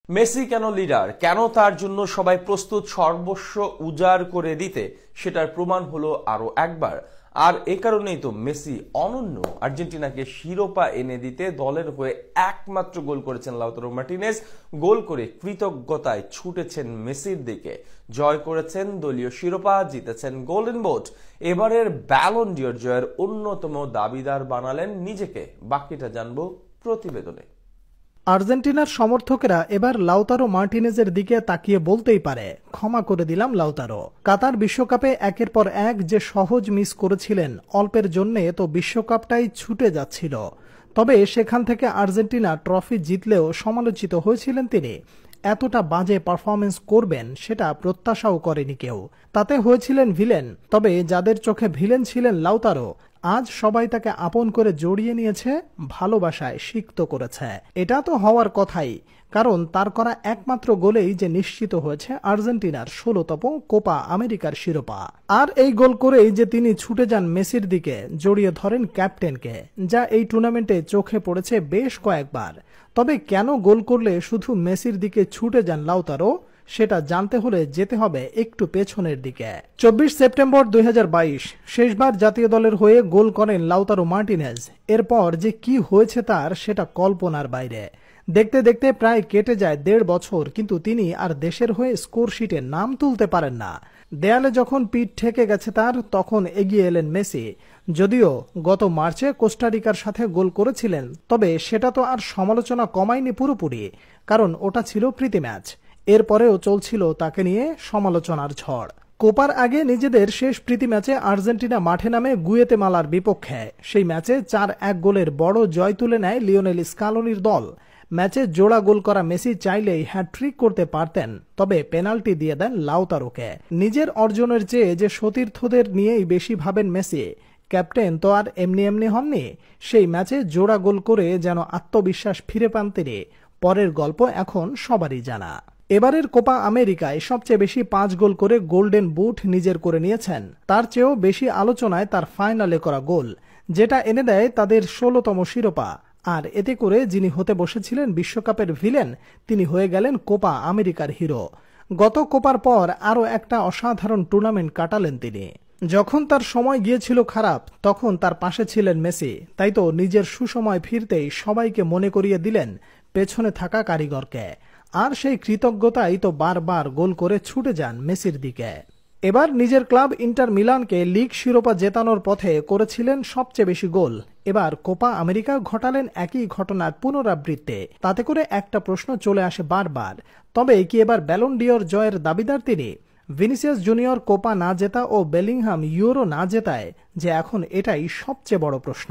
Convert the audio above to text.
Messi কেন leader, কেন তার জন্য সবাই প্রস্তুত সর্বস্ব উজাড় করে দিতে, সেটার প্রমাণ হলো আরো একবার। আর এ কারণেই তো মেসি অনন্য, আর্জেন্টিনাকে শিরোপা এনে দিতে দলের হয়ে একমাত্র গোল করেছেন লাউতারো মার্টিনেজ। গোল করে কৃতজ্ঞতায় ছুটেছেন মেসির দিকে, জয় করেছেন দলীয় শিরোপা, জিতেছেন গোল্ডেন বুট, এবারের ব্যালন ডিওর জয়ের অন্যতম দাবিদার বানালেন নিজেকে। বাকিটা জানবো প্রতিবেদনে। আর্জেন্টিনার সমর্থকেরা এবার লাউতারো মার্টিনেজের দিকে তাকিয়ে বলতেই পারে, ক্ষমা করে দিলাম লাউতারো। কাতার বিশ্বকাপে একের পর এক যে সহজ মিস করেছিলেন, অল্পের জন্যে তো বিশ্বকাপটাই ছুটে যাচ্ছিল। তবে সেখান থেকে আর্জেন্টিনা ট্রফি জিতলেও সমালোচিত হয়েছিলেন তিনি। এতটা বাজে পারফরমেন্স করবেন সেটা প্রত্যাশাও করেনি কেউ। তাতে হয়েছিলেন ভিলেন। তবে যাদের চোখে ভিলেন ছিলেন লাউতারো, আজ সবাই তাকে আপন করে জড়িয়ে নিয়েছে, ভালোবাসায় সিক্ত করেছে। এটা তো হওয়ার কথাই, কারণ তার করা একমাত্র গোলেই যে নিশ্চিত হয়েছে আর্জেন্টিনার 16তম কোপা আমেরিকার শিরোপা। আর এই গোল করেই যে তিনি ছুটে যান মেসির দিকে, জড়িয়ে ধরেন ক্যাপ্টেনকে, যা এই টুর্নামেন্টে চোখে পড়েছে বেশ কয়েকবার। তবে কেন গোল করলে শুধু মেসির দিকে ছুটে যান লাউতারো, সেটা জানতে হলে যেতে হবে একটু পেছনের দিকে। 24 সেপ্টেম্বর 2022 শেষবার জাতীয় দলের হয়ে গোল করেন লাউতারো মার্টিনেজ। এরপর যে কি হয়েছে তার, সেটা কল্পনার বাইরে। দেখতে দেখতে প্রায় কেটে যায় 1.5 বছর, কিন্তু তিনি আর দেশের হয়ে স্কোর শিটে নাম তুলতে পারেন না। দেয়ালে যখন পিঠ ঠেকে গেছে তার, তখন এগিয়ে এলেন মেসি। যদিও গত মার্চে কোস্টারিকার সাথে গোল করেছিলেন, তবে সেটা তো আর সমালোচনা কমায়নি পুরোপুরি, কারণ ওটা ছিল প্রীতি ম্যাচ। এরপরেও চলছিল তাকে নিয়ে সমালোচনার ঝড়। কোপার আগে নিজেদের শেষ প্রীতি ম্যাচে আর্জেন্টিনা মাঠে নামে গুয়েতেমালার বিপক্ষে। সেই ম্যাচে 4-1 গোলের বড় জয় তুলে নেয় লিওনেল স্কালোনির দল। ম্যাচে জোড়া গোল করা মেসি চাইলেই হ্যাট্রিক করতে পারতেন, তবে পেনাল্টি দিয়ে দেন লাউতারোকে। নিজের অর্জনের চেয়ে যে সতীর্থদের নিয়েই বেশি ভাবেন মেসি, ক্যাপ্টেন তো আর এমনি এমনি হননি। সেই ম্যাচে জোড়া গোল করে যেন আত্মবিশ্বাস ফিরে পান তিনি। পরের গল্প এখন সবারই জানা। এবারের কোপা আমেরিকায় সবচেয়ে বেশি 5 গোল করে গোল্ডেন বুট নিজের করে নিয়েছেন। তার চেয়েও বেশি আলোচনায় তার ফাইনালে করা গোল, যেটা এনে দেয় তাদের 16তম শিরোপা। আর এতে করে যিনি হতে বসেছিলেন বিশ্বকাপের ভিলেন, তিনি হয়ে গেলেন কোপা আমেরিকার হিরো। গত কোপার পর আরও একটা অসাধারণ টুর্নামেন্ট কাটালেন তিনি। যখন তার সময় গিয়েছিল খারাপ, তখন তার পাশে ছিলেন মেসি। তাই তো নিজের সুসময় ফিরতেই সবাইকে মনে করিয়ে দিলেন পেছনে থাকা কারিগরকে। আর সেই কৃতজ্ঞতাই তো বারবার গোল করে ছুটে যান মেসির দিকে। এবার নিজের ক্লাব ইন্টার মিলানকে লিগ শিরোপা জেতানোর পথে করেছিলেন সবচেয়ে বেশি গোল। এবার কোপা আমেরিকা ঘটালেন একই ঘটনার পুনরাবৃত্তি। তাতে করে একটা প্রশ্ন চলে আসে বারবার, তবে কি এবার ব্যালন ডিওর জয়ের দাবিদার তিনি? ভিনিসিয়াস জুনিয়র কোপা না জেতা ও বেলিংহাম ইউরো না জেতায় যে এখন এটাই সবচেয়ে বড় প্রশ্ন।